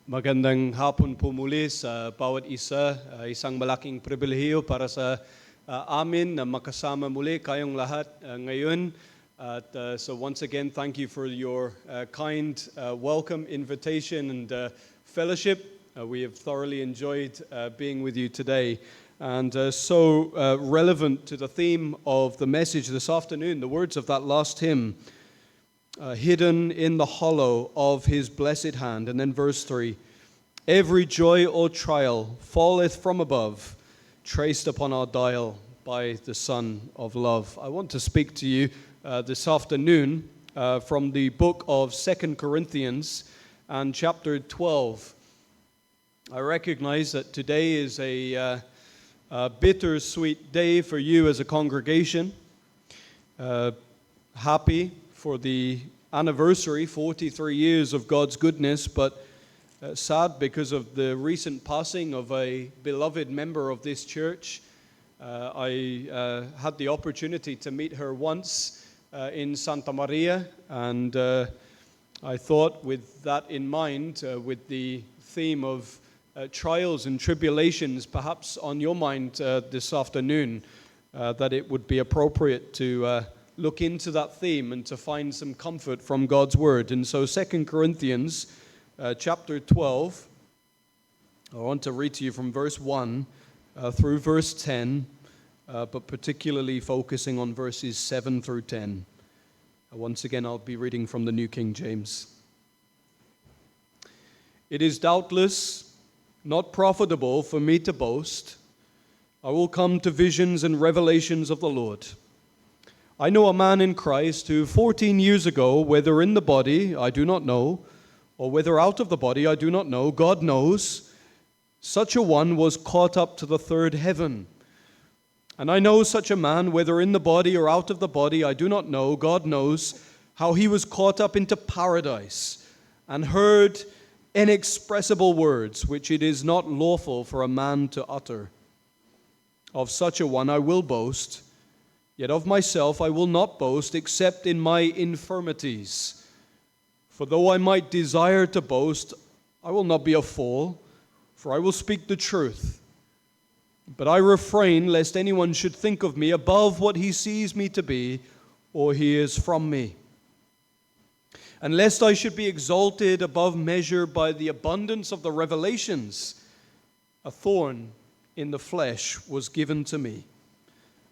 Magandang hapon po muli sa bawat isa. Isang malaking pribilehiyo para sa amin na makasama muli kayong lahat ngayon. So once again, thank you for your kind welcome, invitation, and fellowship. We have thoroughly enjoyed being with you today. And so relevant to the theme of the message this afternoon, the words of that last hymn, hidden in the hollow of his blessed hand. And then verse 3, every joy or trial falleth from above, traced upon our dial by the Son of Love. I want to speak to you this afternoon from the book of 2 Corinthians and chapter 12. I recognize that today is a bittersweet day for you as a congregation. Happy for the anniversary, 43 years of God's goodness, but sad because of the recent passing of a beloved member of this church. I had the opportunity to meet her once in Santa Maria, and I thought with that in mind, with the theme of trials and tribulations perhaps on your mind this afternoon, that it would be appropriate to look into that theme and to find some comfort from God's Word. And so 2 Corinthians chapter 12, I want to read to you from verse 1 through verse 10, but particularly focusing on verses 7 through 10. Once again, I'll be reading from the New King James. It is doubtless not profitable for me to boast. I will come to visions and revelations of the Lord. I know a man in Christ who 14 years ago, whether in the body, I do not know, or whether out of the body, I do not know, God knows, such a one was caught up to the third heaven. And I know such a man, whether in the body or out of the body, I do not know, God knows, how he was caught up into paradise and heard inexpressible words, which it is not lawful for a man to utter. Of such a one I will boast. Yet of myself I will not boast, except in my infirmities. For though I might desire to boast, I will not be a fool, for I will speak the truth. But I refrain, lest anyone should think of me above what he sees me to be, or hears from me. And lest I should be exalted above measure by the abundance of the revelations, a thorn in the flesh was given to me,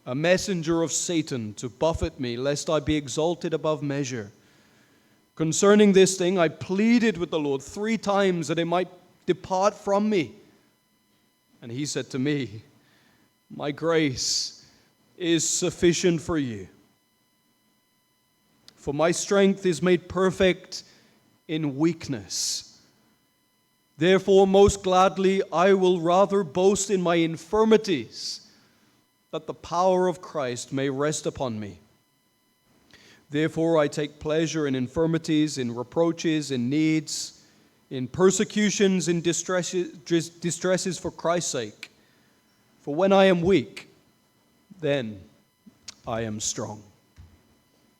a messenger of Satan to buffet me, lest I be exalted above measure. Concerning this thing, I pleaded with the Lord 3 times that it might depart from me. And he said to me, my grace is sufficient for you. For my strength is made perfect in weakness. Therefore, most gladly, I will rather boast in my infirmities, that the power of Christ may rest upon me. Therefore, I take pleasure in infirmities, in reproaches, in needs, in persecutions, in distresses for Christ's sake. For when I am weak, then I am strong.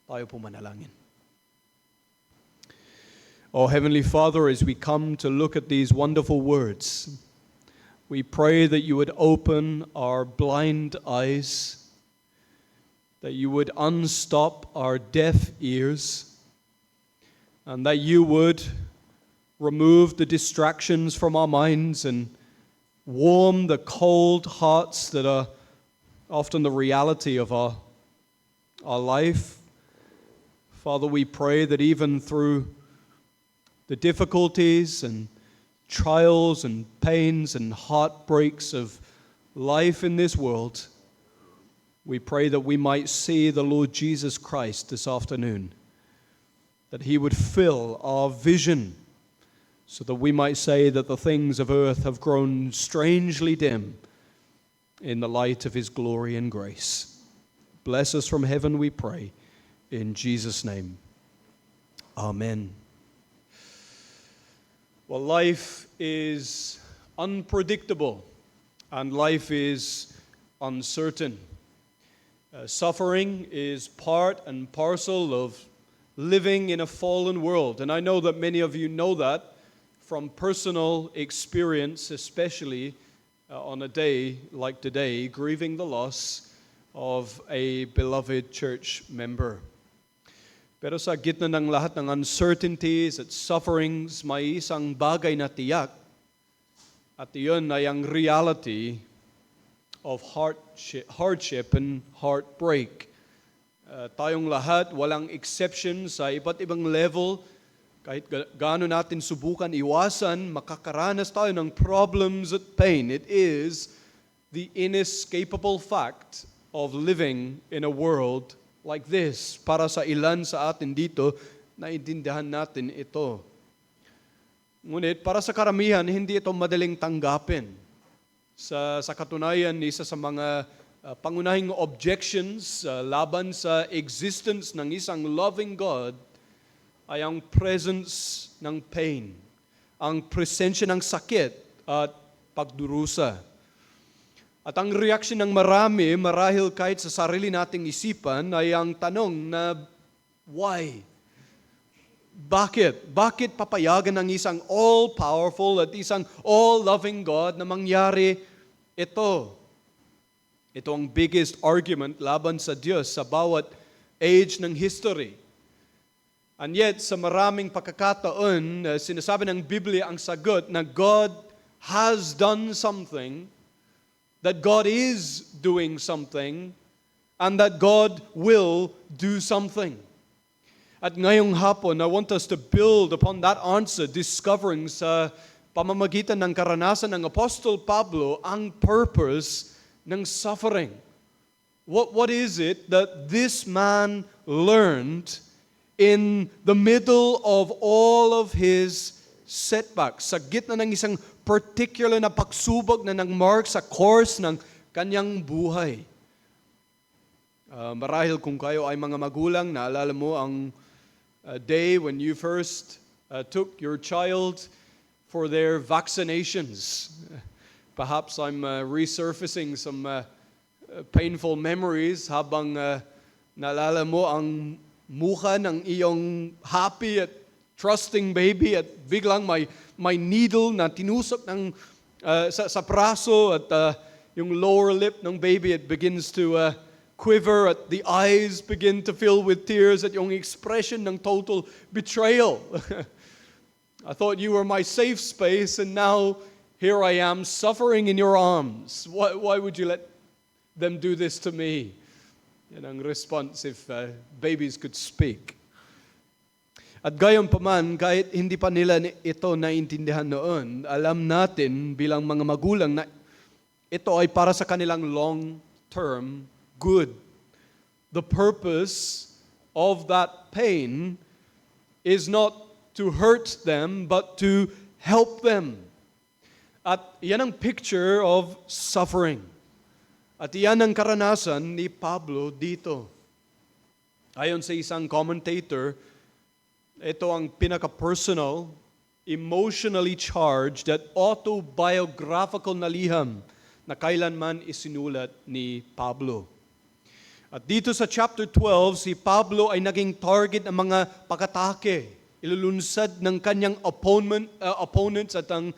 Tayo po manalangin. Oh, Heavenly Father, as we come to look at these wonderful words, we pray that you would open our blind eyes, that you would unstop our deaf ears, and that you would remove the distractions from our minds and warm the cold hearts that are often the reality of our life. Father, we pray that even through the difficulties and trials and pains and heartbreaks of life in this world, we pray that we might see the Lord Jesus Christ this afternoon, that he would fill our vision so that we might say that the things of earth have grown strangely dim in the light of his glory and grace. Bless us from heaven, we pray, in Jesus' name. Amen. Well, life is unpredictable and life is uncertain. Suffering is part and parcel of living in a fallen world. And I know that many of you know that from personal experience, especially on a day like today, grieving the loss of a beloved church member. Pero sa gitna ng lahat ng uncertainties at sufferings, may isang bagay na tiyak, at iyon ay ang reality of hardship and heartbreak. Tayong lahat, walang exception sa iba't ibang level. Kahit gaano natin subukan iwasan, makakaranas tayo ng problems at pain. It is the inescapable fact of living in a world like this. Para sa ilan sa atin dito, naiintindihan natin ito. Ngunit para sa karamihan, hindi ito madaling tanggapin. Sa katunayan, isa sa mga pangunahing objections laban sa existence ng isang loving God ay ang presence ng pain, ang presensya ng sakit at pagdurusa. At ang reaksyon ng marami, marahil kahit sa sarili nating isipan, ay ang tanong na, why? Bakit? Bakit papayagan ng isang all-powerful at isang all-loving God na mangyari ito? Ito ang biggest argument laban sa Diyos sa bawat age ng history. And yet, sa maraming pagkakataon, sinasabi ng Biblia ang sagot na God has done something, that God is doing something, and that God will do something. At ngayong hapon, I want us to build upon that answer, discovering sa pamamagitan ng karanasan ng Apostol Pablo ang purpose ng suffering. What is it that this man learned in the middle of all of his setbacks, sa gitna ng isang particular na pagsubok na nang-mark sa course ng kanyang buhay? Marahil kung kayo ay mga magulang, naalala mo ang day when you first took your child for their vaccinations. Perhaps I'm resurfacing some painful memories habang naalala mo ang mukha ng iyong happy at trusting baby at biglang may needle na tinusok ng sa braso at yung lower lip ng baby, it begins to quiver at the eyes begin to fill with tears at yung expression ng total betrayal. I thought you were my safe space and now here I am suffering in your arms. Why would you let them do this to me? Yan ang response if babies could speak. At gayon pa man, kahit hindi pa nila ito naintindihan noon, alam natin bilang mga magulang na ito ay para sa kanilang long-term good. The purpose of that pain is not to hurt them, but to help them. At yan ang picture of suffering. At yan ang karanasan ni Pablo dito. Ayon sa isang commentator, ito ang pinaka-personal, emotionally charged at autobiographical na liham na kailanman isinulat ni Pablo. At dito sa chapter 12, si Pablo ay naging target ng mga pag-atake, ilulunsad ng kanyang opponents at ang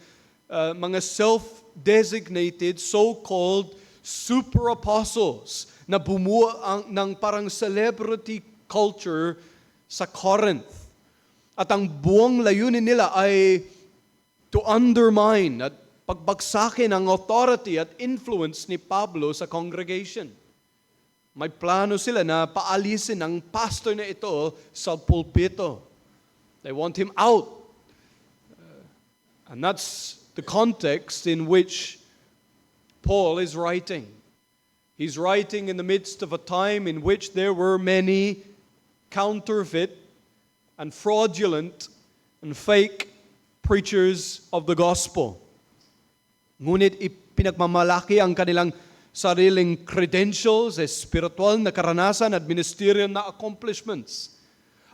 mga self-designated, so-called super apostles na bumuo ng parang celebrity culture sa Corinth. At ang buong layunin nila ay to undermine at pagbagsakin ang authority at influence ni Pablo sa congregation. May plano sila na paalisin ang pastor na ito sa pulpito. They want him out. And that's the context in which Paul is writing. He's writing in the midst of a time in which there were many counterfeit and fraudulent and fake preachers of the gospel. Ngunit ipinagmamalaki ang kanilang sariling credentials, spiritual na karanasan at ministerial na accomplishments.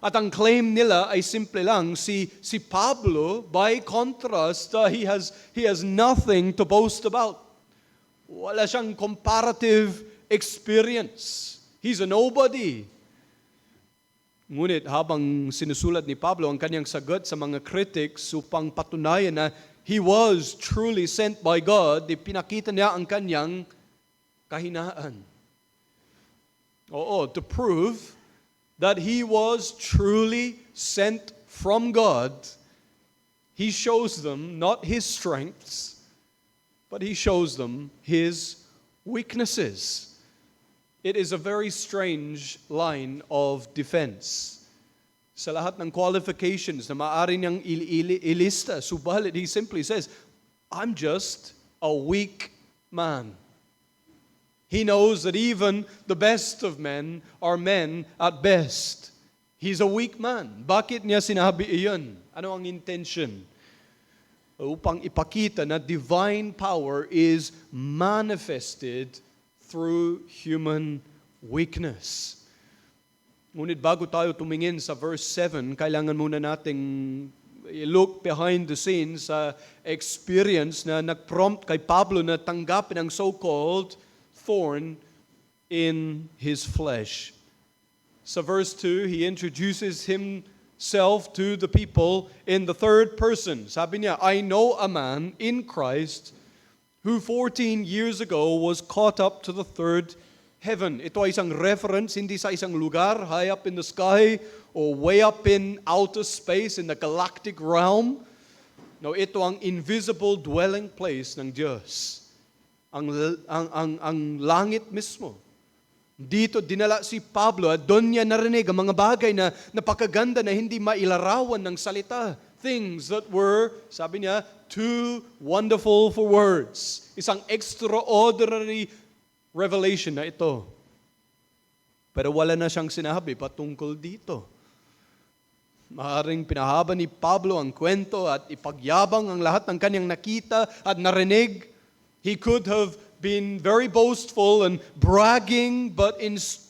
At ang claim nila ay simple lang, si Pablo, by contrast, he has nothing to boast about. Wala siyang comparative experience. He's a nobody. Ngunit habang sinusulat ni Pablo ang kanyang sagot sa mga critics upang patunayan na he was truly sent by God, ipinakita niya ang kanyang kahinaan. Oo, to prove that he was truly sent from God, he shows them not his strengths, but he shows them his weaknesses. It is a very strange line of defense. Sa lahat ng qualifications na maaari niyang ilista, subalit he simply says, I'm just a weak man. He knows that even the best of men are men at best. He's a weak man. Bakit niya sinabi iyon? Ano ang intention? Upang ipakita na divine power is manifested through human weakness. Ngunit bago tayo tumingin sa verse 7, kailangan muna nating look behind the scenes sa experience na nag-prompt kay Pablo na tanggapin ang so-called thorn in his flesh. Sa verse 2, he introduces himself to the people in the third person. Sabi niya, I know a man in Christ who 14 years ago was caught up to the third heaven. Ito ay isang reference, hindi sa isang lugar, high up in the sky, or way up in outer space, in the galactic realm. No, ito ang invisible dwelling place ng Diyos. Ang langit mismo. Dito dinala si Pablo at doon niya narinig ang mga bagay na napakaganda na hindi mailarawan ng salita. Things that were, sabi niya, too wonderful for words. Isang extraordinary revelation na ito. Pero wala na siyang sinabi patungkol dito. Maaaring pinahaba ni Pablo ang kwento at ipagyabang ang lahat ng kanyang nakita at narinig. He could have been very boastful and bragging, but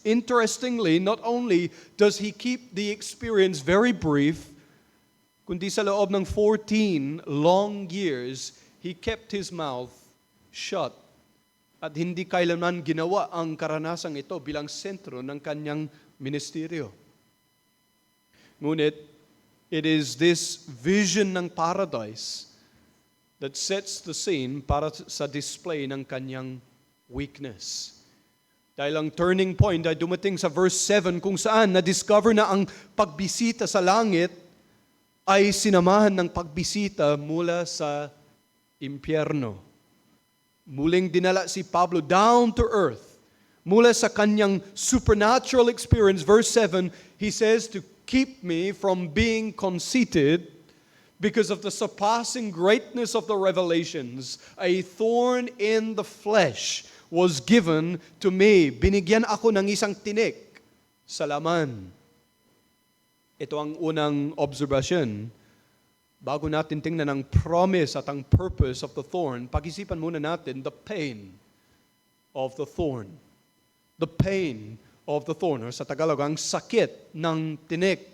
interestingly, not only does he keep the experience very brief, kundi sa loob ng 14 long years, he kept his mouth shut. At hindi kailanman ginawa ang karanasang ito bilang sentro ng kanyang ministeryo. Ngunit, it is this vision ng paradise that sets the scene para sa display ng kanyang weakness. Dahil ang turning point ay dumating sa verse 7 kung saan na-discover na ang pagbisita sa langit ay sinamahan ng pagbisita mula sa impyerno. Muling dinala si Pablo down to earth. Mula sa kanyang supernatural experience, verse 7, he says to keep me from being conceited because of the surpassing greatness of the revelations, a thorn in the flesh was given to me. Binigyan ako ng isang tinik sa laman. Ito ang unang observation. Bago natin tingnan ang promise at ang purpose of the thorn, pag-isipan muna natin the pain of the thorn. The pain of the thorn, or sa Tagalog, ang sakit ng tinik.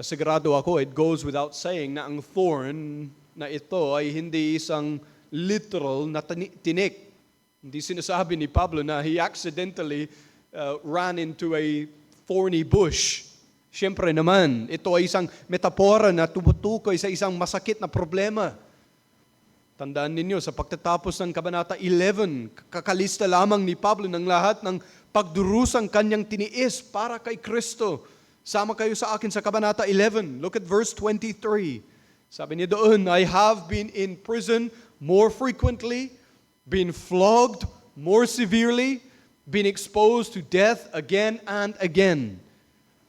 Sigurado ako, it goes without saying na ang thorn na ito ay hindi isang literal na tinik. Hindi sinasabi ni Pablo na he accidentally ran into a thorny bush. Siyempre naman, ito ay isang metapora na tumutukoy sa isang masakit na problema. Tandaan ninyo, sa pagtatapos ng Kabanata 11, kakalista lamang ni Pablo ng lahat ng pagdurusang kanyang tiniis para kay Kristo. Sama kayo sa akin sa Kabanata 11. Look at verse 23. Sabi niya doon, I have been in prison more frequently, been flogged more severely, been exposed to death again and again.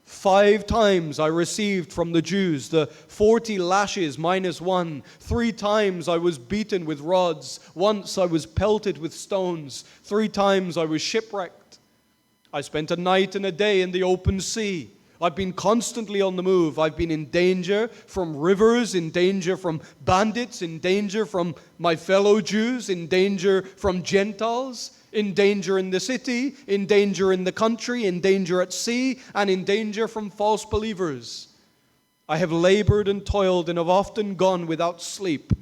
5 times I received from the Jews the 40 lashes minus 1. 3 times I was beaten with rods. Once I was pelted with stones. 3 times I was shipwrecked. I spent a night and a day in the open sea. I've been constantly on the move. I've been in danger from rivers, in danger from bandits, in danger from my fellow Jews, in danger from Gentiles, in danger in the city, in danger in the country, in danger at sea, and in danger from false believers. I have labored and toiled and have often gone without sleep.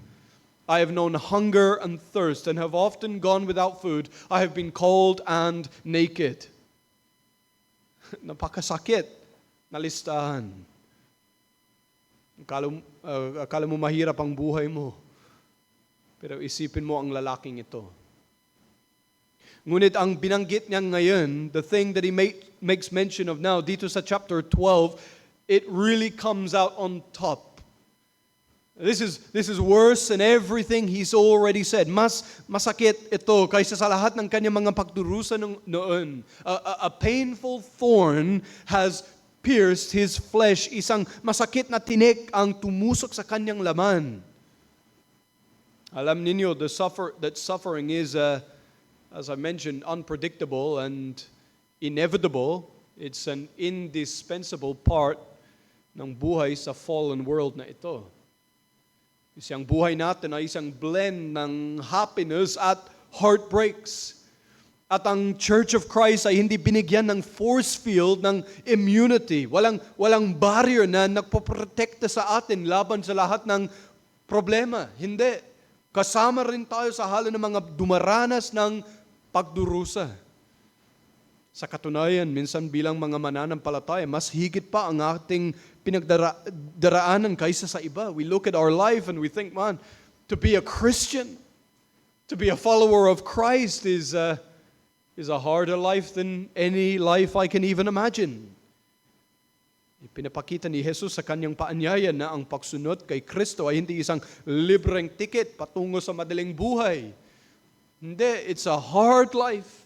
I have known hunger and thirst and have often gone without food. I have been cold and naked. Napakasakit na listahan. Akala mo mahirap ang buhay mo. Pero isipin mo ang lalaking ito. Ngunit ang binanggit niya ngayon, the thing that he makes mention of now, dito sa chapter 12, it really comes out on top. This is worse than everything he's already said. Mas masakit ito kaysa sa lahat ng kanyang mga pagdurusa noon. A painful thorn has pierced his flesh. Isang masakit na tinik ang tumusok sa kanyang laman. Alam ninyo, that suffering is, as I mentioned, unpredictable and inevitable. It's an indispensable part ng buhay sa fallen world na ito. Isang buhay natin ay isang blend ng happiness at heartbreaks. At ang Church of Christ ay hindi binigyan ng force field ng immunity. Walang barrier na nagpoprotekta sa atin laban sa lahat ng problema. Hindi. Kasama rin tayo sa halo ng mga dumaranas ng pagdurusa. Sa katunayan, minsan bilang mga mananampalataya, mas higit pa ang ating pinagdaraanan kaysa sa iba. We look at our life and we think, man, to be a Christian, to be a follower of Christ is a harder life than any life I can even imagine. Ipinapakita ni Jesus sa kanyang paanyaya na ang pagsunod kay Kristo ay hindi isang libreng ticket patungo sa madaling buhay. Hindi, it's a hard life.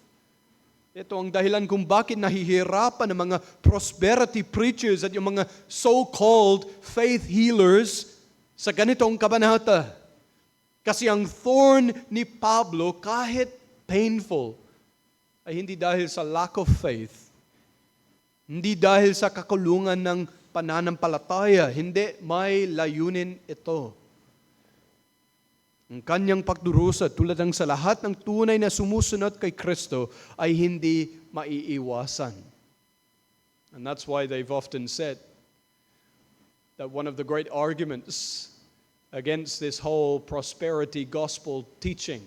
Ito ang dahilan kung bakit nahihirapan ng mga prosperity preachers at yung mga so-called faith healers sa ganitong kabanata. Kasi ang thorn ni Pablo, kahit painful, ay hindi dahil sa lack of faith, hindi dahil sa kakulungan ng pananampalataya, hindi, may layunin ito. Ang kanyang pagdurusa, tulad ng sa lahat ng tunay na sumusunod kay Kristo, ay hindi maiiwasan. And that's why they've often said that one of the great arguments against this whole prosperity gospel teaching,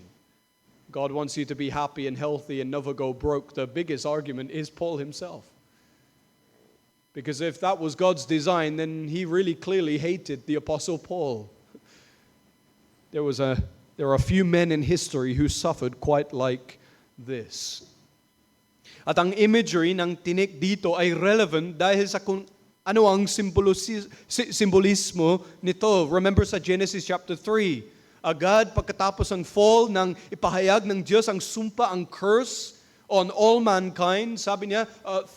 God wants you to be happy and healthy and never go broke, the biggest argument is Paul himself. Because if that was God's design, then he really clearly hated the Apostle Paul. There are a few men in history who suffered quite like this. At ang imagery ng tinik dito ay relevant dahil sa kung ano ang simbolismo nito. Remember sa Genesis chapter 3, agad pagkatapos ang fall nang ipahayag ng Diyos ang sumpa, ang curse on all mankind, sabi niya,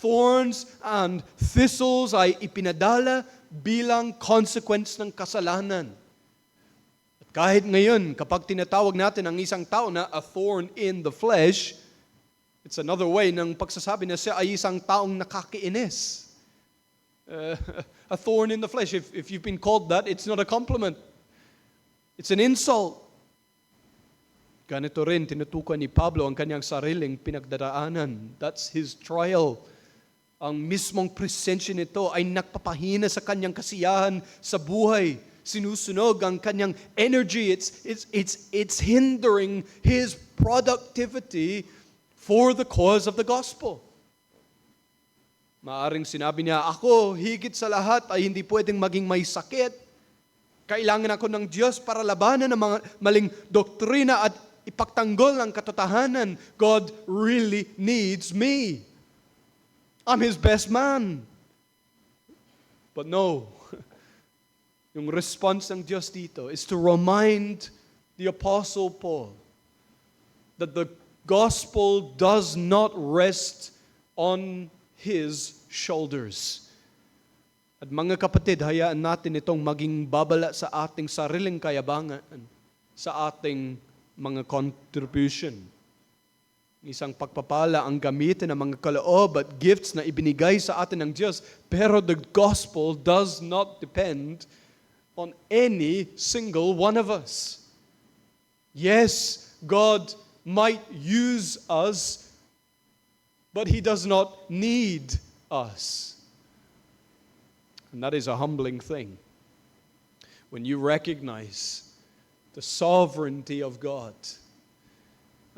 thorns and thistles ay ipinadala bilang consequence ng kasalanan. Kahit ngayon, kapag tinatawag natin ang isang tao na a thorn in the flesh, it's another way ng pagsasabi na siya ay isang taong nakakiinis. A thorn in the flesh. If you've been called that, it's not a compliment. It's an insult. Ganito rin, tinutukan ni Pablo ang kanyang sariling pinagdaraanan. That's his trial. Ang mismong presensya nito ay nagpapahina sa kanyang kasiyahan sa buhay. Sinusunog ang kanyang energy. It's hindering his productivity for the cause of the gospel. Maaring sinabi niya, ako higit sa lahat ay hindi pwedeng maging may sakit. Kailangan ako ng Diyos para labanan ng mga maling doktrina at ipagtanggol ang katotohanan. God really needs me. I'm His best man. But no, yung response ng Diyos dito is to remind the Apostle Paul that the gospel does not rest on his shoulders. At mga kapatid, hayaan natin itong maging babala sa ating sariling kayabangan, sa ating mga contribution. Isang pagpapala ang gamitin ng mga kaloob at gifts na ibinigay sa atin ng Diyos, pero the gospel does not depend on any single one of us. Yes, God might use us, but He does not need us. And that is a humbling thing. When you recognize the sovereignty of God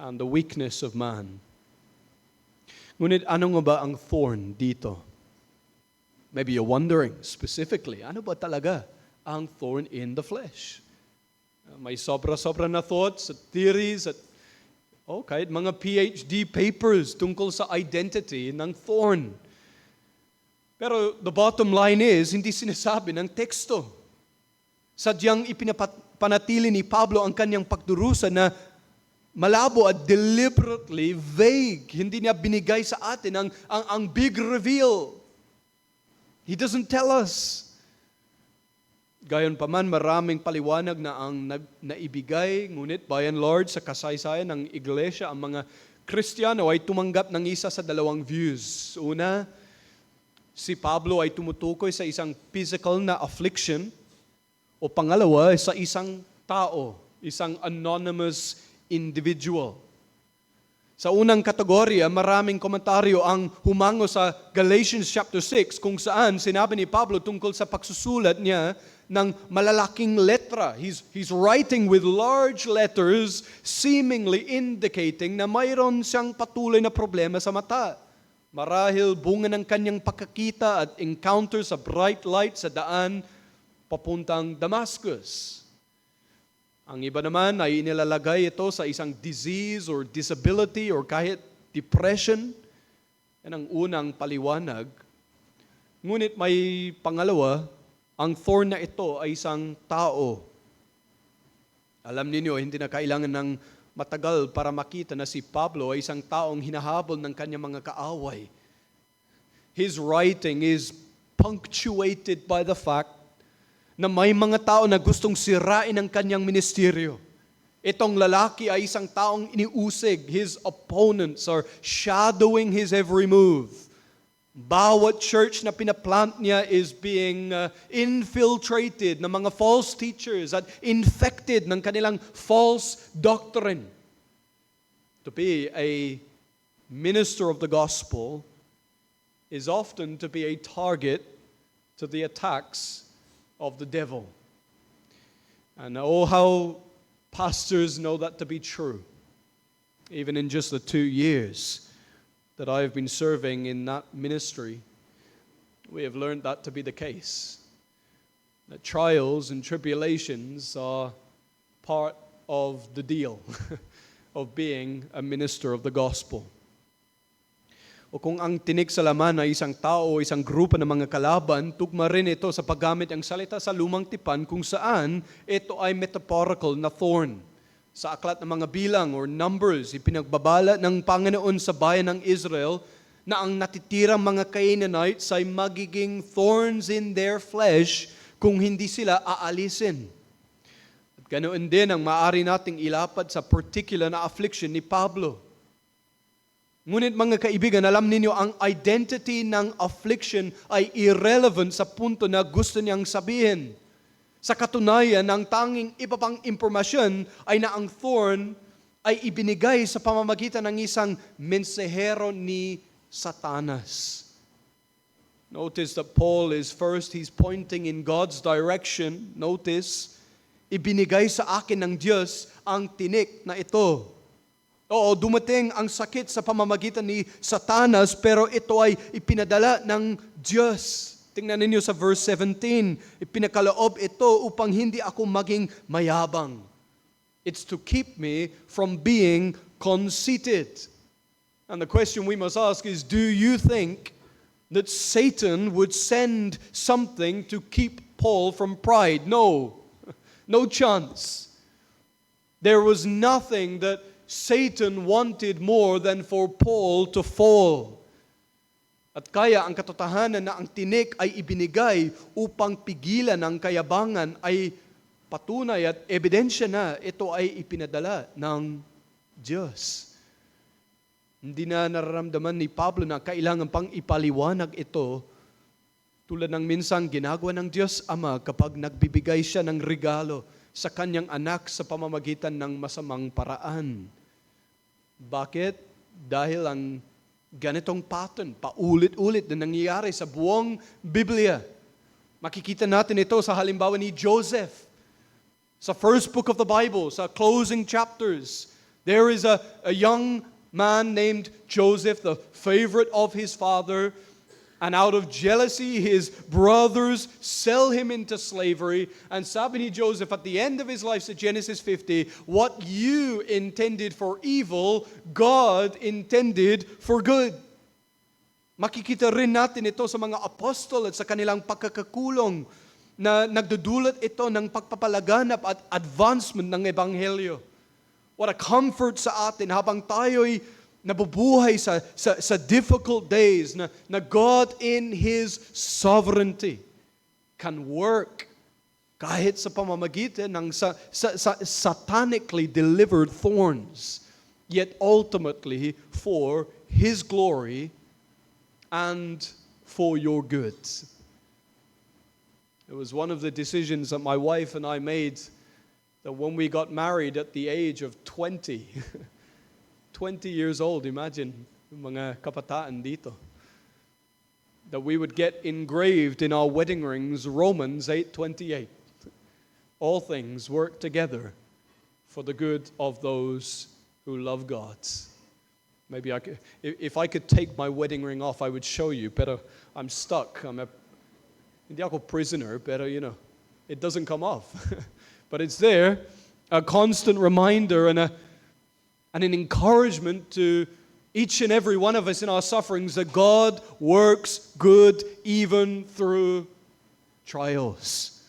and the weakness of man. Ngunit ano nga ba ang thorn dito? Maybe you're wondering specifically, ano ba talaga ang thorn in the flesh? May sobra-sobra na thoughts at theories at kahit mga PhD papers tungkol sa identity ng thorn. Pero the bottom line is, hindi sinasabi ng teksto. Sadyang ipinapanatili ni Pablo ang kanyang pagdurusa na malabo at deliberately vague. Hindi niya binigay sa atin ang big reveal. He doesn't tell us. Gayon pa man, maraming paliwanag na ang naibigay, ngunit by and large sa kasaysayan ng iglesia, ang mga Kristiyano ay tumanggap ng isa sa dalawang views. Una, si Pablo ay tumutukoy sa isang physical na affliction, o pangalawa, sa isang tao, isang anonymous individual. Sa unang kategorya, maraming komentaryo ang humango sa Galatians chapter 6 kung saan sinabi ni Pablo tungkol sa pagsusulat niya ng malalaking letra. He's writing with large letters, seemingly indicating na mayroon siyang patuloy na problema sa mata. Marahil bunga ng kanyang pagkakita at encounter sa bright light sa daan papuntang Damascus. Ang iba naman ay inilalagay ito sa isang disease or disability or kahit depression. Yan ang unang paliwanag. Ngunit may pangalawa, ang thorn na ito ay isang tao. Alam niyo, hindi na kailangan ng matagal para makita na si Pablo ay isang taong hinahabol ng kanyang mga kaaway. His writing is punctuated by the fact na may mga tao na gustong sirain ang kanyang ministeryo. Itong lalaki ay isang taong iniusig. His opponents are shadowing his every move. Bawat church na pinaplant niya is being infiltrated ng mga false teachers at infected ng kanilang false doctrine. To be a minister of the gospel is often to be a target to the attacks of the devil. And oh, how pastors know that to be true. Even in just the 2 years that I have been serving in that ministry, we have learned that to be the case. That trials and tribulations are part of the deal of being a minister of the gospel. O kung ang tinik sa laman ay isang tao o isang grupo ng mga kalaban, tugma rin ito sa paggamit ang salita sa lumang tipan kung saan ito ay metaphorical na thorn. Sa aklat ng mga bilang or numbers, ipinagbabala ng Panginoon sa bayan ng Israel na ang natitirang mga Canaanites ay magiging thorns in their flesh kung hindi sila aalisin. At ganoon din ang maaari nating ilapad sa particular na affliction ni Pablo. Ngunit mga kaibigan, alam ninyo, ang identity ng affliction ay irrelevant sa punto na gusto niyang sabihin. Sa katunayan, ang tanging iba pang impormasyon ay na ang thorn ay ibinigay sa pamamagitan ng isang mensahero ni Satanas. Notice that Paul is first, he's pointing in God's direction. Notice, ibinigay sa akin ng Diyos ang tinik na ito. Oo, dumating ang sakit sa pamamagitan ni Satanas, pero ito ay ipinadala ng Diyos. Tingnan ninyo sa verse 17, ipinakaloob ito upang hindi ako maging mayabang. It's to keep me from being conceited. And the question we must ask is, do you think that Satan would send something to keep Paul from pride? No. No chance. There was nothing that Satan wanted more than for Paul to fall. At kaya ang katotohanan na ang tinik ay ibinigay upang pigilan ang kayabangan ay patunay at ebidensya na ito ay ipinadala ng Diyos. Hindi na nararamdaman ni Pablo na kailangan pang ipaliwanag ito tulad ng minsang ginagawa ng Diyos Ama kapag nagbibigay siya ng regalo sa kanyang anak sa pamamagitan ng masamang paraan. Bakit? Dahil ang ganitong pattern, paulit-ulit na nangyayari sa buong Biblia. Makikita natin ito sa halimbawa ni Joseph. Sa first book of the Bible, sa closing chapters, there is a young man named Joseph, the favorite of his father, And out of jealousy, his brothers sell him into slavery. And sabi ni Joseph at the end of his life sa Genesis 50, what you intended for evil, God intended for good. Makikita rin natin ito sa mga apostol at sa kanilang pagkakakulong na nagdudulot ito ng pagpapalaganap at advancement ng Ebanghelyo. What a comfort sa atin habang tayo'y nabubuhay sa difficult days na God in His sovereignty can work kahit sa pamamagitan ng satanically delivered thorns, yet ultimately for His glory and for your good. It was one of the decisions that my wife and I made that when we got married at the age of 20, 20 years old, imagine, mga kabataan dito, that we would get engraved in our wedding rings Romans 8:28. All things work together for the good of those who love God. Maybe if I could take my wedding ring off, I would show you, pero I'm stuck. Hindi ako prisoner, pero it doesn't come off. But it's there, a constant reminder and an encouragement to each and every one of us in our sufferings that God works good even through trials.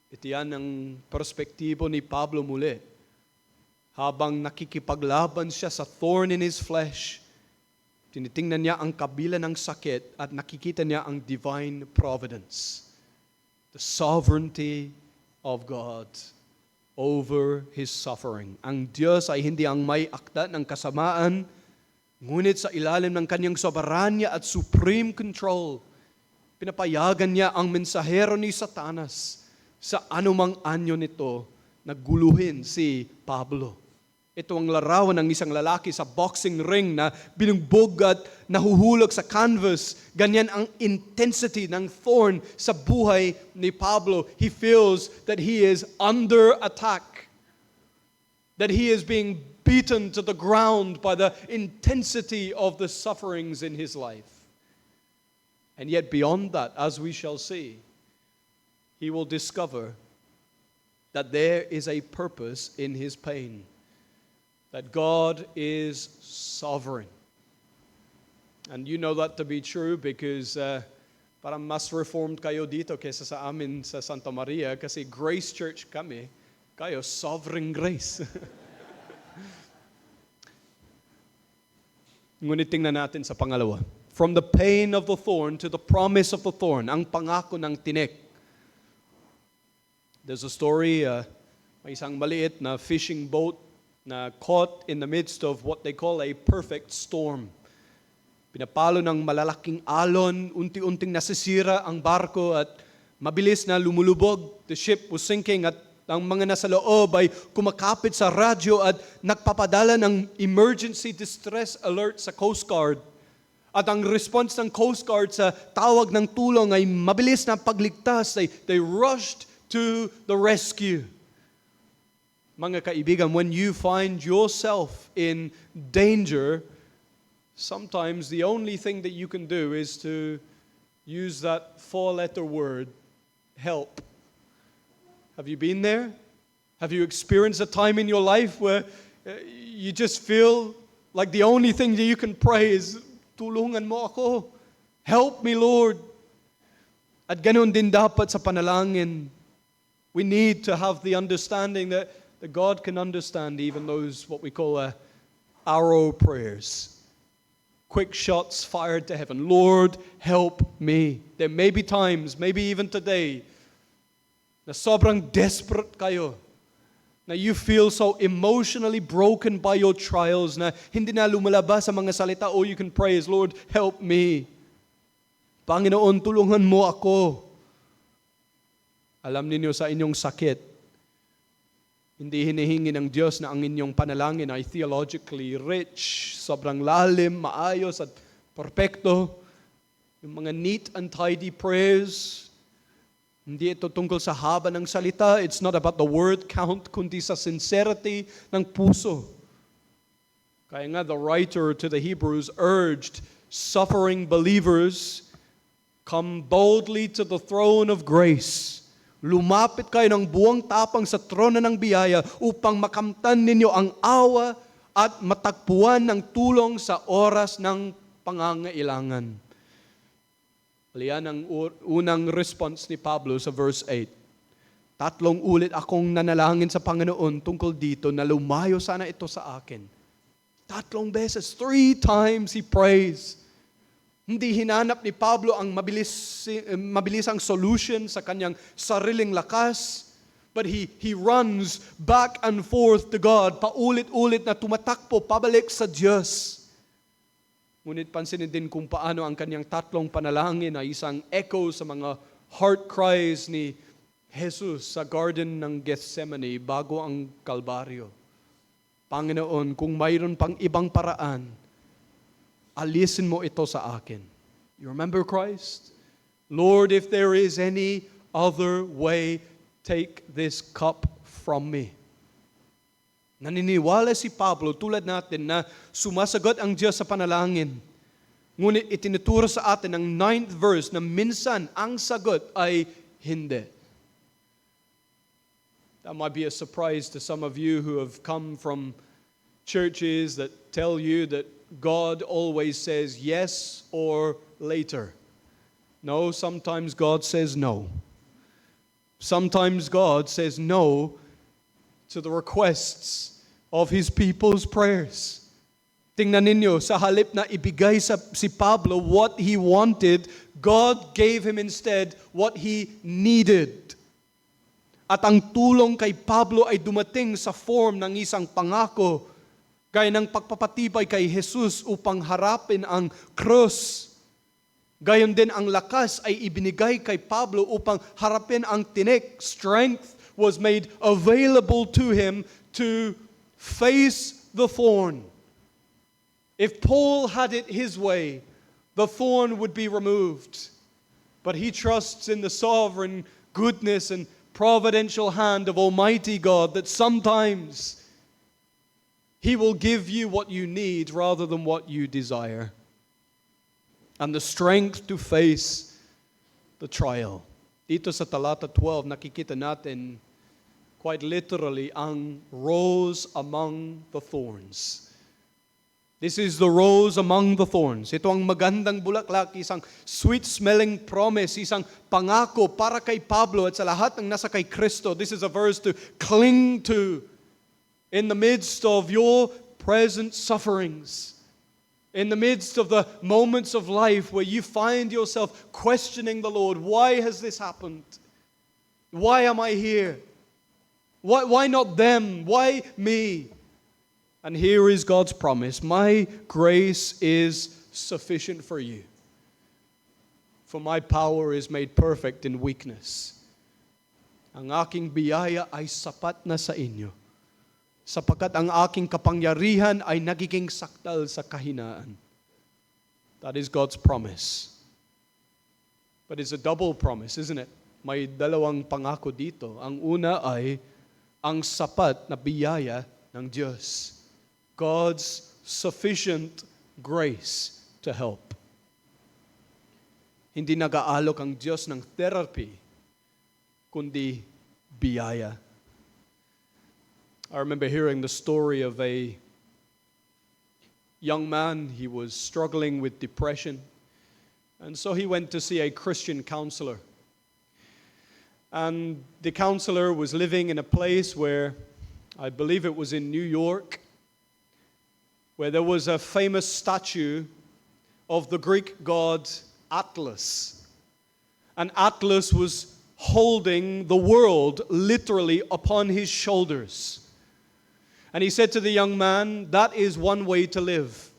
Ito yan ang perspektibo ni Pablo muli. Habang nakikipaglaban siya sa thorn in his flesh, tinitingnan niya ang kabila ng sakit at nakikita niya ang divine providence. The sovereignty of God over his suffering. Ang Diyos ay hindi ang may akda ng kasamaan, ngunit sa ilalim ng kanyang soberanya at supreme control, pinapayagan niya ang mensahero ni Satanas sa anumang anyo nito na guluhin si Pablo. Ito ang larawan ng isang lalaki sa boxing ring na binugbog at nahuhulog sa canvas. Ganyan ang intensity ng thorn sa buhay ni Pablo. He feels that he is under attack, that he is being beaten to the ground by the intensity of the sufferings in his life. And yet beyond that, as we shall see, he will discover that there is a purpose in his pain. That God is sovereign. And you know that to be true because parang mas reformed kayo dito kaysa sa amin sa Santa Maria kasi Grace Church kami, kayo sovereign grace. Ngunit tingnan natin sa pangalawa. From the pain of the thorn to the promise of the thorn, ang pangako ng tinik. There's a story, may isang maliit na fishing boat na caught in the midst of what they call a perfect storm. Pinapalo ng malalaking alon, unti-unting nasisira ang barko at mabilis na lumulubog. The ship was sinking at ang mga nasa loob ay kumakapit sa radyo at nagpapadala ng emergency distress alert sa Coast Guard. At ang response ng Coast Guard sa tawag ng tulong ay mabilis na pagligtas. They rushed to the rescue. Mga kaibigan, when you find yourself in danger, sometimes the only thing that you can do is to use that four-letter word, help. Have you been there? Have you experienced a time in your life where you just feel like the only thing that you can pray is, tulungan mo ako, help me Lord. At ganun din dapat sa panalangin. We need to have the understanding that God can understand even those what we call arrow prayers. Quick shots fired to heaven. Lord, help me. There may be times, maybe even today, na sobrang desperate kayo, na you feel so emotionally broken by your trials na hindi na lumalabas sa mga salita. All you can pray is, Lord, help me. Panginoon, tulungan mo ako. Alam niyo sa inyong sakit, hindi hinihingi ng Diyos na ang inyong panalangin ay theologically rich, sobrang lalim, maayos at perpekto. Yung mga neat and tidy prayers, hindi ito tungkol sa haba ng salita. It's not about the word count, kundi sa sincerity ng puso. Kaya nga the writer to the Hebrews urged suffering believers, come boldly to the throne of grace. Lumapit kayo ng buwang tapang sa trono ng biyaya upang makamtan ninyo ang awa at matagpuan ng tulong sa oras ng pangangailangan. Aliyan ang unang response ni Pablo sa verse 8. 3 ulit akong nanalangin sa Panginoon tungkol dito na lumayo sana ito sa akin. 3 beses, 3 times he prays. Hindi hinanap ni Pablo ang mabilisang solution sa kanyang sariling lakas, but he runs back and forth to God, paulit-ulit na tumatakbo pabalik sa Diyos. Ngunit pansinin din kung paano ang kanyang 3 panalangin ay isang echo sa mga heart cries ni Jesus sa Garden ng Gethsemane bago ang Kalbaryo. Panginoon, kung mayroon pang ibang paraan, alisin mo ito sa akin. You remember Christ? Lord, if there is any other way, take this cup from me. Naniniwala si Pablo tulad natin na sumasagot ang Diyos sa panalangin. Ngunit itinuturo sa atin ang 9th verse na minsan ang sagot ay hindi. That might be a surprise to some of you who have come from churches that tell you that God always says yes or later. No, sometimes God says no. Sometimes God says no to the requests of His people's prayers. Tingnan ninyo, sa halip na ibigay si Pablo what he wanted, God gave him instead what he needed. At ang tulong kay Pablo ay dumating sa form ng isang pangako, gaya ng pagpapatibay kay Jesus upang harapin ang krus. Gayon din ang lakas ay ibinigay kay Pablo upang harapin ang tinik. Strength was made available to him to face the thorn. If Paul had it his way, the thorn would be removed. But he trusts in the sovereign goodness and providential hand of Almighty God that sometimes He will give you what you need rather than what you desire. And the strength to face the trial. Dito sa talata 12, nakikita natin quite literally ang rose among the thorns. This is the rose among the thorns. Ito ang magandang bulaklak, isang sweet-smelling promise, isang pangako para kay Pablo at sa lahat ng nasa kay Kristo. This is a verse to cling to in the midst of your present sufferings. In the midst of the moments of life where you find yourself questioning the Lord, why has this happened? Why am I here? Why not them? Why me? And here is God's promise, my grace is sufficient for you. For my power is made perfect in weakness. Ang aking biyaya ay sapat na sa inyo, sapagkat ang aking kapangyarihan ay nagiging sakdal sa kahinaan. That is God's promise. But it's a double promise, isn't it? May dalawang pangako dito. Ang una ay ang sapat na biyaya ng Diyos. God's sufficient grace to help. Hindi nag-aalok ang Diyos ng therapy, kundi biyaya. I remember hearing the story of a young man. He was struggling with depression. And so he went to see a Christian counselor. And the counselor was living in a place where, I believe it was in New York, where there was a famous statue of the Greek god Atlas. And Atlas was holding the world literally upon his shoulders. And he said to the young man, that is one way to live.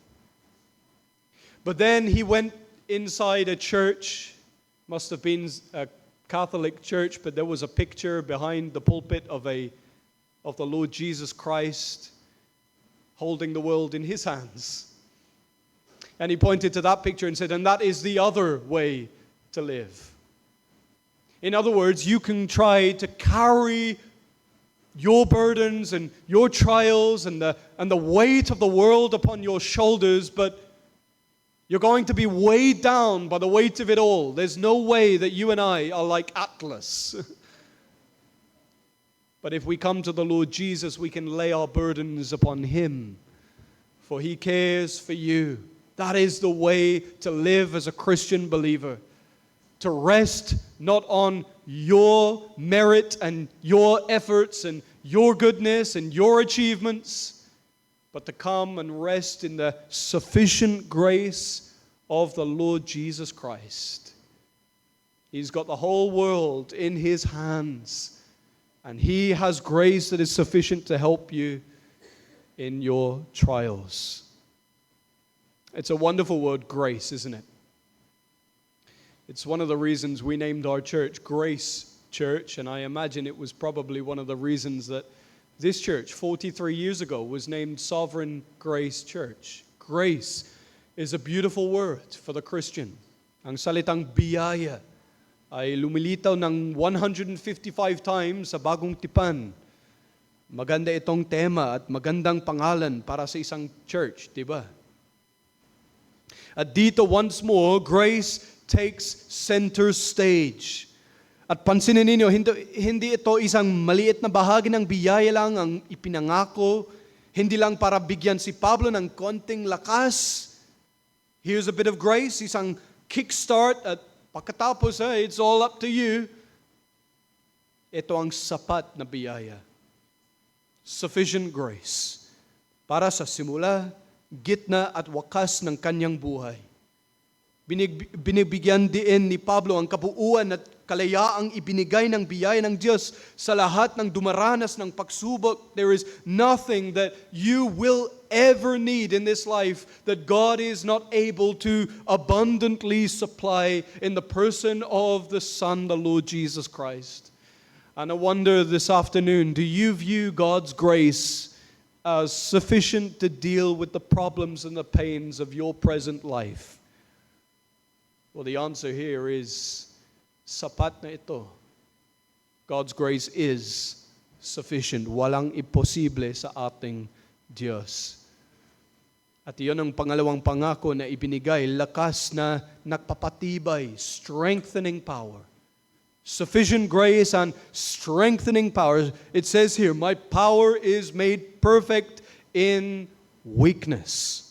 But then he went inside a church, must have been a Catholic church, but there was a picture behind the pulpit of the Lord Jesus Christ holding the world in his hands. And he pointed to that picture and said, and that is the other way to live. In other words, you can try to carry your burdens and your trials and the weight of the world upon your shoulders, but You're going to be weighed down by the weight of it all. There's no way that you and I are like Atlas. But if we come to the Lord Jesus, we can lay our burdens upon Him, for He cares for you. That is the way to live as a Christian believer. To rest not on your merit and your efforts and your goodness and your achievements, but to come and rest in the sufficient grace of the Lord Jesus Christ. He's got the whole world in His hands, and He has grace that is sufficient to help you in your trials. It's a wonderful word, grace, isn't it? It's one of the reasons we named our church Grace Church, and I imagine it was probably one of the reasons that this church 43 years ago was named Sovereign Grace Church. Grace is a beautiful word for the Christian. Ang salitang biyaya ay lumilitaw ng 155 times sa Bagong Tipan. Maganda itong tema at magandang pangalan para sa isang church, di ba? At dito once more, grace takes center stage. At pansinin ninyo, hindi ito isang maliit na bahagi ng biyaya lang ang ipinangako, hindi lang para bigyan si Pablo ng konting lakas. Here's a bit of grace, isang kickstart, at pagkatapos, it's all up to you. Ito ang sapat na biyaya. Sufficient grace para sa simula, gitna at wakas ng kanyang buhay. Binibigyan din ni Pablo ang kabuuan at kalayaang ibinigay ng biyaya ng Diyos sa lahat ng dumaranas ng pagsubok. There is nothing that you will ever need in this life that God is not able to abundantly supply in the person of the Son, the Lord Jesus Christ. And I wonder this afternoon, do you view God's grace as sufficient to deal with the problems and the pains of your present life? Well, the answer here is, sapat na ito. God's grace is sufficient. Walang imposible sa ating Diyos. At iyon ang pangalawang pangako na ibinigay, lakas na nagpapatibay, strengthening power. Sufficient grace and strengthening power. It says here, my power is made perfect in weakness.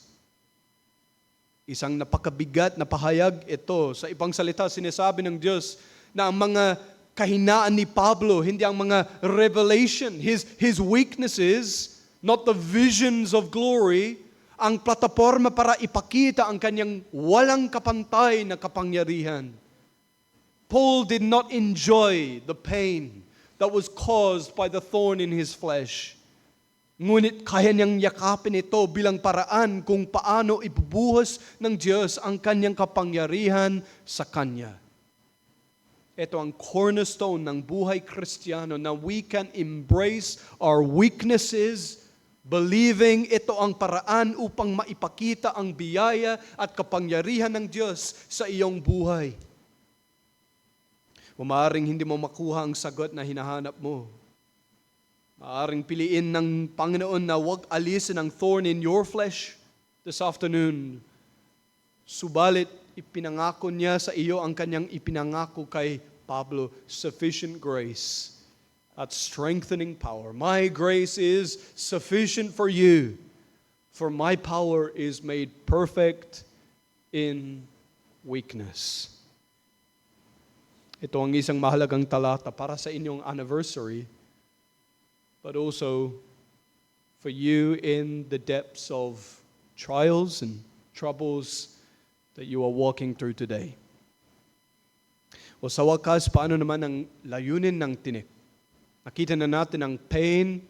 Isang napakabigat na pahayag ito. Sa ibang salita, sinasabi ng Diyos na ang mga kahinaan ni Pablo, hindi ang mga revelation, his weaknesses, not the visions of glory, ang plataforma para ipakita ang kanyang walang kapantay na kapangyarihan. Paul did not enjoy the pain that was caused by the thorn in his flesh. Ngunit kaya niyang yakapin ito bilang paraan kung paano ibubuhos ng Diyos ang kanyang kapangyarihan sa kanya. Ito ang cornerstone ng buhay Kristiyano na we can embrace our weaknesses, believing ito ang paraan upang maipakita ang biyaya at kapangyarihan ng Diyos sa iyong buhay. Maaaring hindi mo makuha ang sagot na hinahanap mo. Maaaring piliin ng Panginoon na huwag alisin ang thorn in your flesh this afternoon. Subalit, ipinangako niya sa iyo ang kanyang ipinangako kay Pablo, sufficient grace at strengthening power. My grace is sufficient for you, for my power is made perfect in weakness. Ito ang isang mahalagang talata para sa inyong anniversary, but also for you in the depths of trials and troubles that you are walking through today. O sa wakas, paano naman ang layunin ng tinik? Nakita na natin ang pain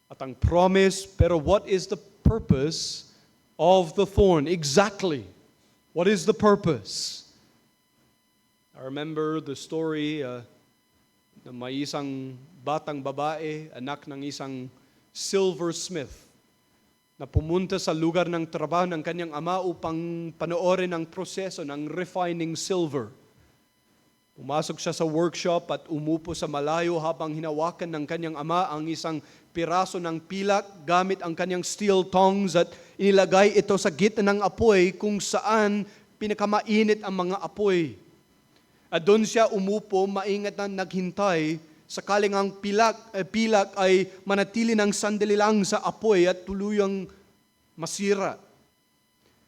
at ang promise, pero what is the purpose of the thorn? Exactly. What is the purpose? I remember the story na may isang batang babae, anak ng isang silversmith, na pumunta sa lugar ng trabaho ng kanyang ama upang panoorin ang proseso ng refining silver. Pumasok siya sa workshop at umupo sa malayo habang hinawakan ng kanyang ama ang isang piraso ng pilak gamit ang kanyang steel tongs at inilagay ito sa gitna ng apoy kung saan pinakamainit ang mga apoy. At doon siya umupo, maingat na naghintay, sakaling ang pilak ay manatili ng sandali lang sa apoy at tuluyang masira.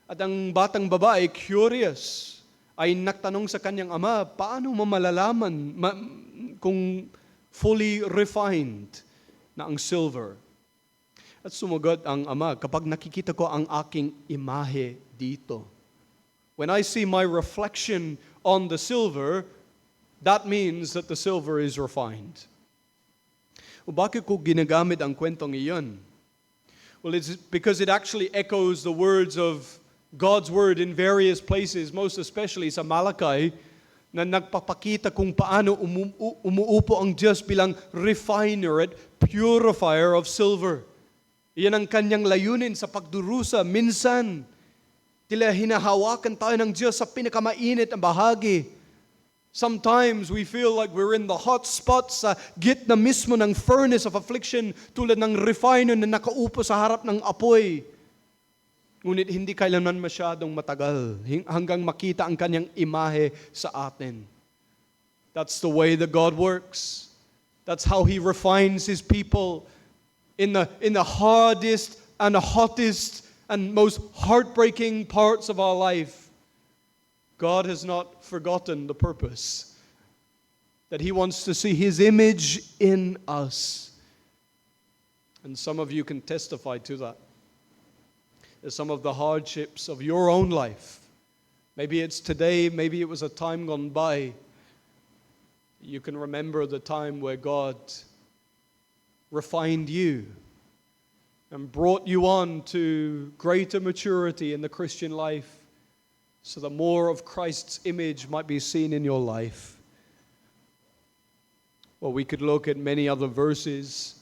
At ang batang babae, curious, ay nagtanong sa kanyang ama, paano mo malalaman kung fully refined na ang silver? At sumagot ang ama, kapag nakikita ko ang aking imahe dito, when I see my reflection on the silver, that means that the silver is refined. O bakit ko ginagamit ang kwentong iyon? Well, it's because it actually echoes the words of God's word in various places, most especially sa Malachi, na nagpapakita kung paano umuupo ang Diyos bilang refiner at purifier of silver. Iyan ang kanyang layunin sa pagdurusa. Minsan, tila hinahawakan tayo ng Diyos sa pinakamainit na bahagi. Sometimes we feel like we're in the hot spot sa gitna mismo ng furnace of affliction, tulad ng refiner na nakaupo sa harap ng apoy. Ngunit hindi kailanman masyadong matagal hanggang makita ang kanyang imahe sa atin. That's the way that God works. That's how He refines His people in the hardest and the hottest and most heartbreaking parts of our life. God has not forgotten the purpose that He wants to see His image in us. And some of you can testify to that. Some of the hardships of your own life. Maybe it's today, maybe it was a time gone by. You can remember the time where God refined you and brought you on to greater maturity in the Christian life so that more of Christ's image might be seen in your life. Well, we could look at many other verses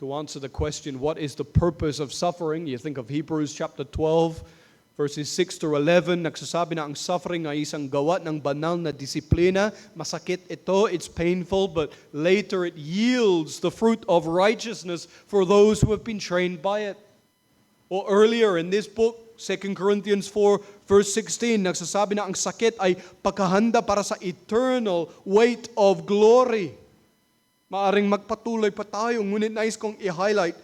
to answer the question, what is the purpose of suffering? You think of Hebrews chapter 12, verses 6 to 11. Nagsasabi na ang suffering ay isang gawa ng banal na disiplina. Masakit ito, it's painful, but later it yields the fruit of righteousness for those who have been trained by it. Or earlier in this book, 2 Corinthians 4, verse 16, nagsasabi na ang sakit ay pagkahanda para sa eternal weight of glory. Maaring magpatuloy pa tayo, ngunit nais kong i-highlight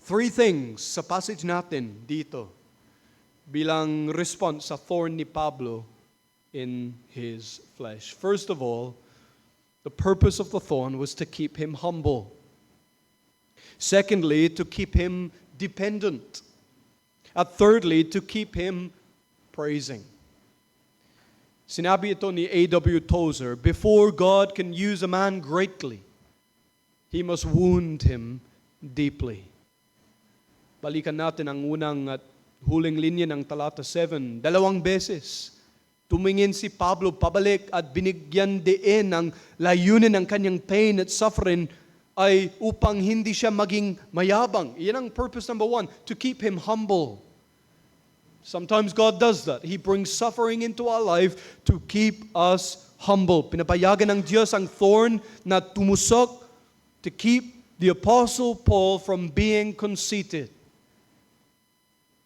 3 things sa passage natin dito bilang response sa thorn ni Pablo in his flesh. First of all, the purpose of the thorn was to keep him humble. Secondly, to keep him dependent. At thirdly, to keep him praising. Sinabi ito ni A.W. Tozer, before God can use a man greatly, He must wound him deeply. Balikan natin ang unang at huling linya ng talata 7. 2 beses, tumingin si Pablo pabalik at binigyan diin ang layunin ng kanyang pain at suffering ay upang hindi siya maging mayabang. Iyan ang purpose number 1, to keep him humble. Sometimes God does that. He brings suffering into our life to keep us humble. Pinapayagan ng Diyos ang thorn na tumusok to keep the Apostle Paul from being conceited.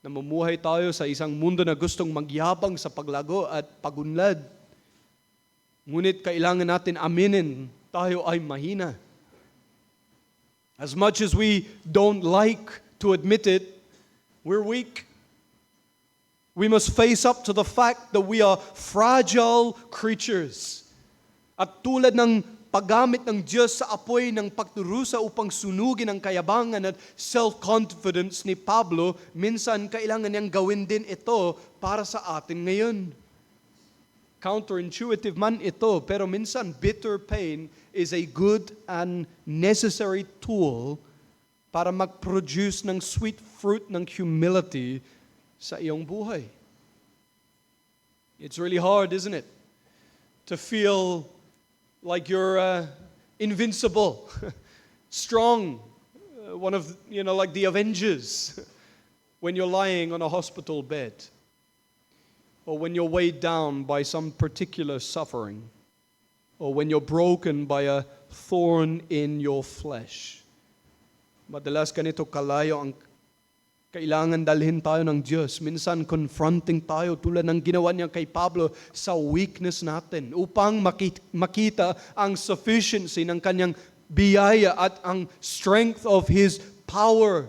Namumuhay tayo sa isang mundo na gustong magyabang sa paglago at pagunlad. Ngunit kailangan natin aminin, tayo ay mahina. As much as we don't like to admit it, we're weak. We must face up to the fact that we are fragile creatures. At tulad ng paggamit ng Diyos sa apoy ng pagdurusa upang sunugin ang kayabangan at self-confidence ni Pablo, minsan kailangan niyang gawin din ito para sa atin ngayon. Counterintuitive man ito, pero minsan bitter pain is a good and necessary tool para mag-produce ng sweet fruit ng humility sa iyong buhay. It's really hard, isn't it? To feel like you're invincible, strong, one of, like the Avengers when you're lying on a hospital bed. or when you're weighed down by some particular suffering, or when you're broken by a thorn in your flesh. Madalas ganito kalayo ang kailangan dalhin tayo ng Diyos. Minsan confronting tayo tulad ng ginawa niya kay Pablo sa weakness natin upang makita ang sufficiency ng kanyang biyaya at ang strength of His power.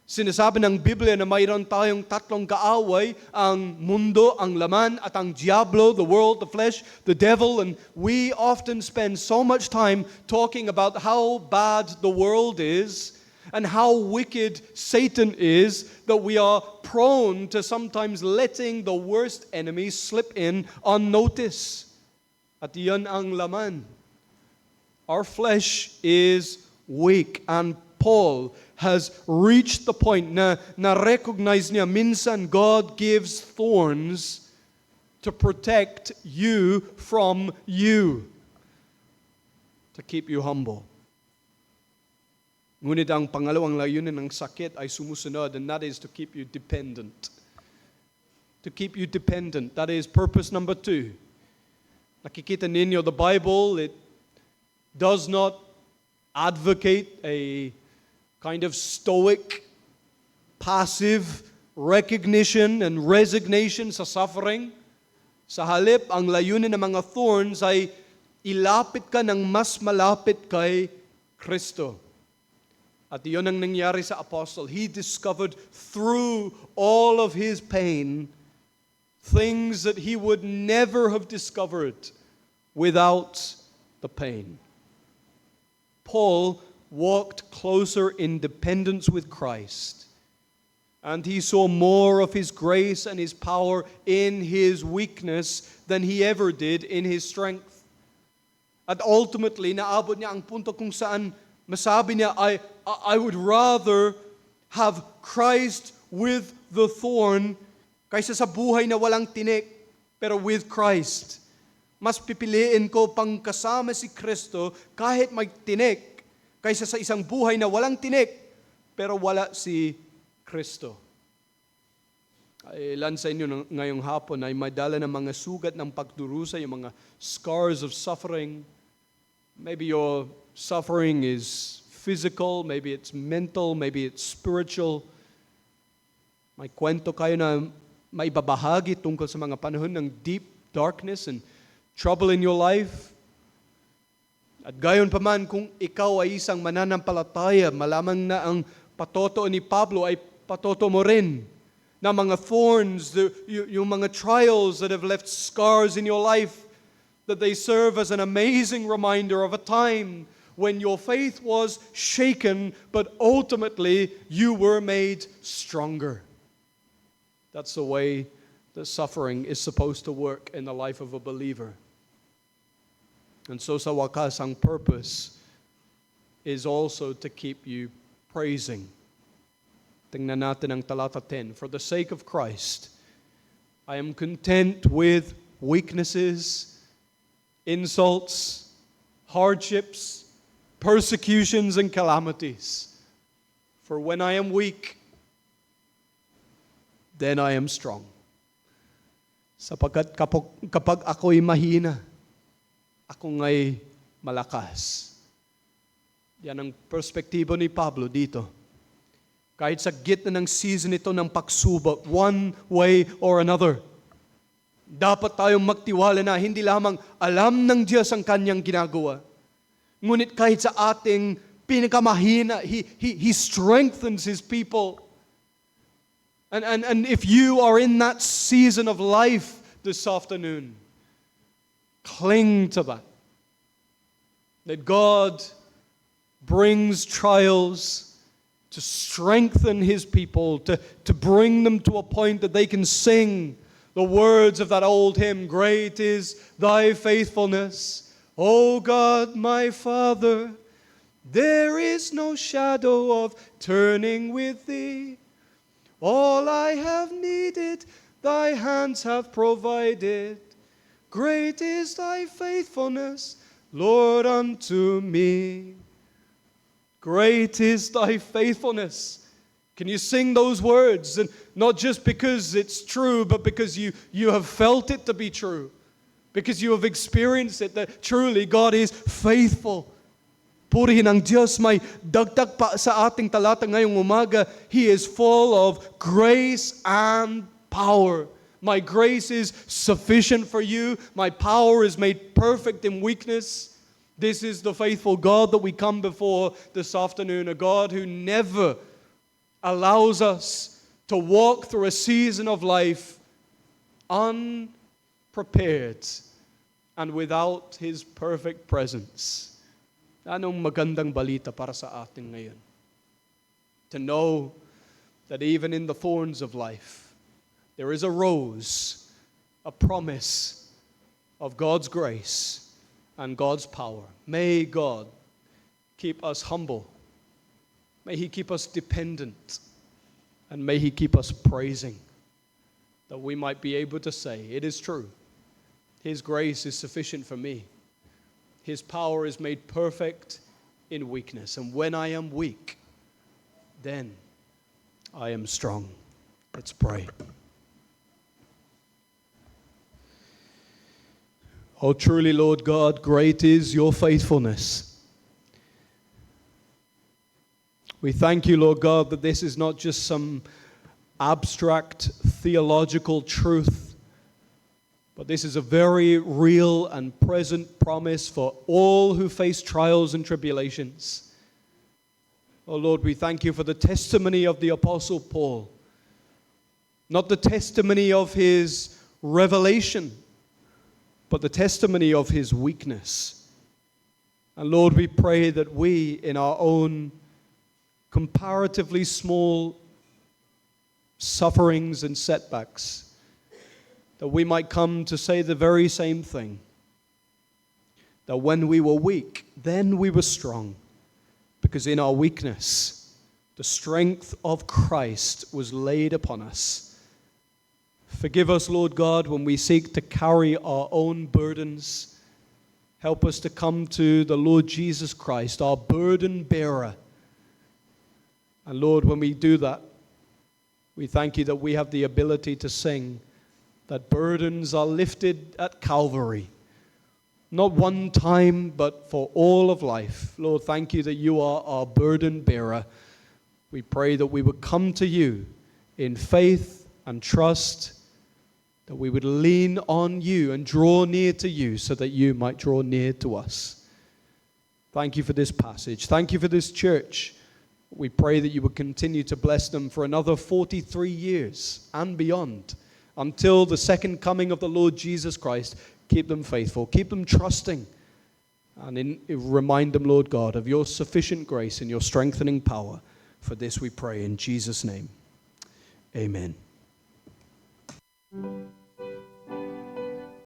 Sinasabi ng Biblia na mayroon tayong tatlong kaaway, ang mundo, ang laman, at ang diablo, the world, the flesh, the devil. And we often spend so much time talking about how bad the world is and how wicked Satan is that we are prone to sometimes letting the worst enemy slip in unnoticed. At iyan ang laman. Our flesh is weak, and Paul has reached the point na recognize niya minsan God gives thorns to protect you from you, to keep you humble. Ngunit ang pangalawang layunin ng sakit ay sumusunod, and that is to keep you dependent. To keep you dependent. That is purpose number 2. Nakikita ninyo, the Bible, it does not advocate a kind of stoic, passive recognition and resignation sa suffering. Sa halip, ang layunin ng mga thorns ay ilapit ka ng mas malapit kay Kristo. At iyon ang nangyari sa apostle. He discovered through all of his pain things that he would never have discovered without the pain. Paul walked closer in dependence with Christ, and he saw more of His grace and His power in his weakness than he ever did in his strength. At ultimately, naabot niya ang punto kung saan masabi niya, I would rather have Christ with the thorn kaysa sa buhay na walang tinik, pero with Christ. Mas pipiliin ko pang kasama si Kristo kahit may tinik, kaysa sa isang buhay na walang tinik, pero wala si Kristo. Ilan sa inyo ngayong hapon ay may dala ng mga sugat ng pagdurusa, yung mga scars of suffering. Maybe your suffering is physical, maybe it's mental, maybe it's spiritual. May kwento kayo na may babahagi tungkol sa mga panahon ng deep darkness and trouble in your life. At gayon pa man, kung ikaw ay isang mananampalataya, malamang na ang patotoo ni Pablo ay patotoo mo rin. Na mga thorns, yung mga trials that have left scars in your life, that they serve as an amazing reminder of a time when your faith was shaken, but ultimately you were made stronger. That's the way that suffering is supposed to work in the life of a believer. And so sa wakas, ang purpose is also to keep you praising. Tingnan natin ang talata 10. For the sake of Christ, I am content with weaknesses, insults, hardships, persecutions, and calamities. For when I am weak, then I am strong. Sapagkat kapag ako'y mahina, ako nga'y malakas. Yan ang perspektibo ni Pablo dito. Kahit sa gitna ng season ito ng pagsubok, one way or another, dapat tayong magtiwala na hindi lamang alam ng Diyos ang kanyang ginagawa. Ngunit kahit sa ating pinakamahina, He strengthens His people. And if you are in that season of life this afternoon, cling to that. That God brings trials to strengthen His people, to bring them to a point that they can sing the words of that old hymn, great is thy faithfulness, O God my Father, there is no shadow of turning with thee. All I have needed, thy hands have provided. Great is thy faithfulness, Lord, unto me. Great is thy faithfulness. Can you sing those words? And not just because it's true, but because you have felt it to be true. Because you have experienced it, that truly God is faithful. Purihin ang Diyos, may dagdag pa sa ating talata ngayong umaga. He is full of grace and power. My grace is sufficient for you. My power is made perfect in weakness. This is the faithful God that we come before this afternoon, a God who never allows us to walk through a season of life unprepared and without His perfect presence. Anong magandang balita para sa atin ngayon? To know that even in the thorns of life, there is a rose, a promise of God's grace and God's power. May God keep us humble. May He keep us dependent. And may He keep us praising, that we might be able to say, it is true. His grace is sufficient for me. His power is made perfect in weakness. And when I am weak, then I am strong. Let's pray. Oh, truly, Lord God, great is your faithfulness. We thank you, Lord God, that this is not just some abstract theological truth, but this is a very real and present promise for all who face trials and tribulations. Oh, Lord, we thank you for the testimony of the Apostle Paul, not the testimony of his revelation, but the testimony of his weakness. And Lord, we pray that we, in our own comparatively small sufferings and setbacks, that we might come to say the very same thing. That when we were weak, then we were strong. Because in our weakness, the strength of Christ was laid upon us. Forgive us, Lord God, when we seek to carry our own burdens. Help us to come to the Lord Jesus Christ, our burden bearer. And Lord, when we do that, we thank you that we have the ability to sing that burdens are lifted at Calvary. Not one time, but for all of life. Lord, thank you that you are our burden bearer. We pray that we would come to you in faith and trust, that we would lean on you and draw near to you so that you might draw near to us. Thank you for this passage. Thank you for this church. We pray that you would continue to bless them for another 43 years and beyond, until the second coming of the Lord Jesus Christ. Keep them faithful. Keep them trusting. And remind them, Lord God, of your sufficient grace and your strengthening power. For this we pray in Jesus' name. Amen.